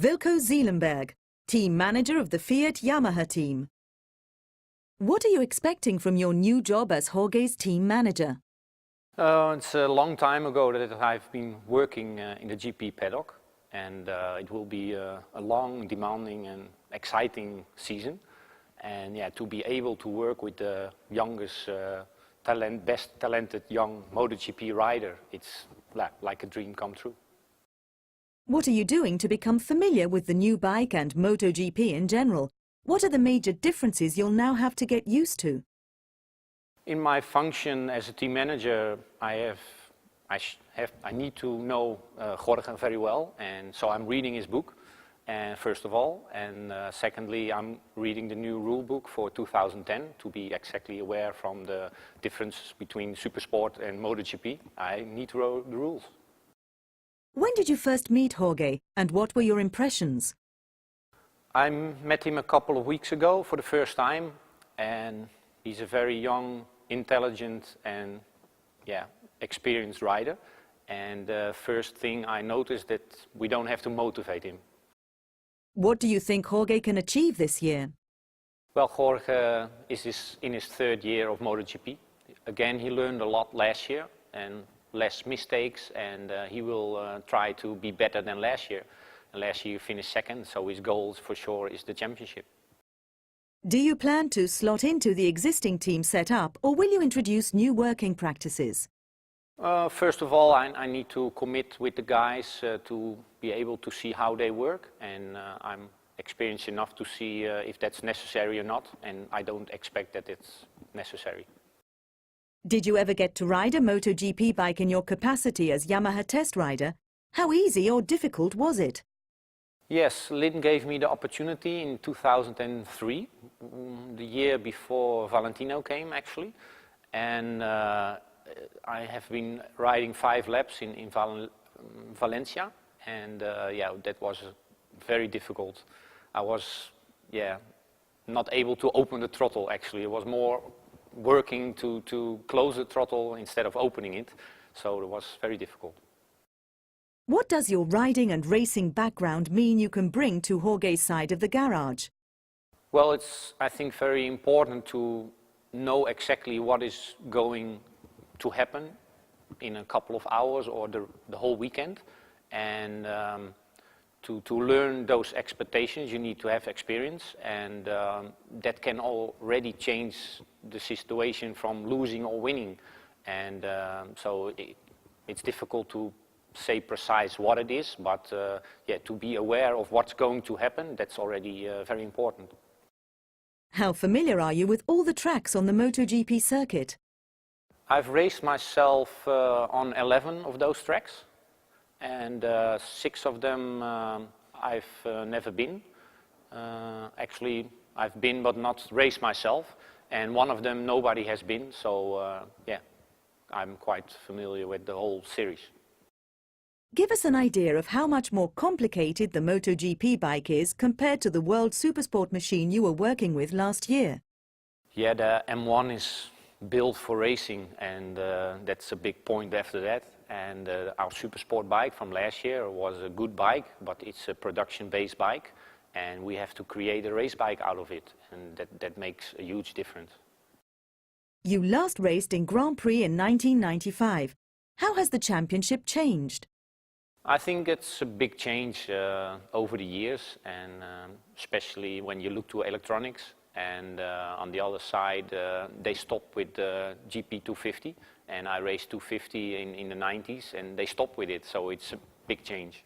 Wilco Zeelenberg, team manager of the Fiat Yamaha team. What are you expecting from your new job as Jorge's team manager? It's a long time ago that I've been working in the GP paddock, and it will be a long, demanding and exciting season. And yeah, to be able to work with the youngest, best talented young MotoGP rider, it's like a dream come true. What are you doing to become familiar with the new bike and MotoGP in general? What are the major differences you'll now have to get used to? In my function as a team manager, I need to know Jorge very well, and so I'm reading his book, first of all, and secondly, I'm reading the new rule book for 2010 to be exactly aware from the difference between Supersport and MotoGP. I need to know the rules. When did you first meet Jorge, and what were your impressions? I met him a couple of weeks ago for the first time, and he's a very young, intelligent and experienced rider. And the first thing I noticed that we don't have to motivate him. What do you think Jorge can achieve this year? Well, Jorge is in his third year of MotoGP. Again, he learned a lot last year and less mistakes, and he will try to be better than last year. And last year he finished second, so his goal for sure is the championship. Do you plan to slot into the existing team setup, or will you introduce new working practices? First of all, I need to commit with the guys to be able to see how they work, and I'm experienced enough to see if that's necessary or not, and I don't expect that it's necessary. Did you ever get to ride a MotoGP bike in your capacity as Yamaha test rider? How easy or difficult was it? Yes, Lynn gave me the opportunity in 2003, the year before Valentino came actually, and I have been riding 5 laps in Valencia, and that was very difficult. I was not able to open the throttle actually. It was more working to close the throttle instead of opening it, so it was very difficult. What does your riding and racing background mean you can bring to Jorge's side of the garage? Well, it's, I think, very important to know exactly what is going to happen in a couple of hours or the whole weekend, and to learn those expectations you need to have experience, and that can already change the situation from losing or winning, and so it's difficult to say precise what it is, but to be aware of what's going to happen, that's already very important. How familiar are you with all the tracks on the MotoGP circuit? I've raced myself on 11 of those tracks, and 6 of them I've never been. Actually, I've been but not raced myself, and one of them nobody has been, so I'm quite familiar with the whole series. Give us an idea of how much more complicated the MotoGP bike is compared to the World Supersport machine you were working with last year. Yeah, the M1 is built for racing, and that's a big point after that. And our Supersport bike from last year was a good bike, but it's a production-based bike, and we have to create a race bike out of it, and that makes a huge difference. You last raced in Grand Prix in 1995. How has the championship changed? I think it's a big change over the years, and especially when you look to electronics. And on the other side, they stopped with the GP 250, and I raced 250 in the 90s, and they stopped with it, so it's a big change.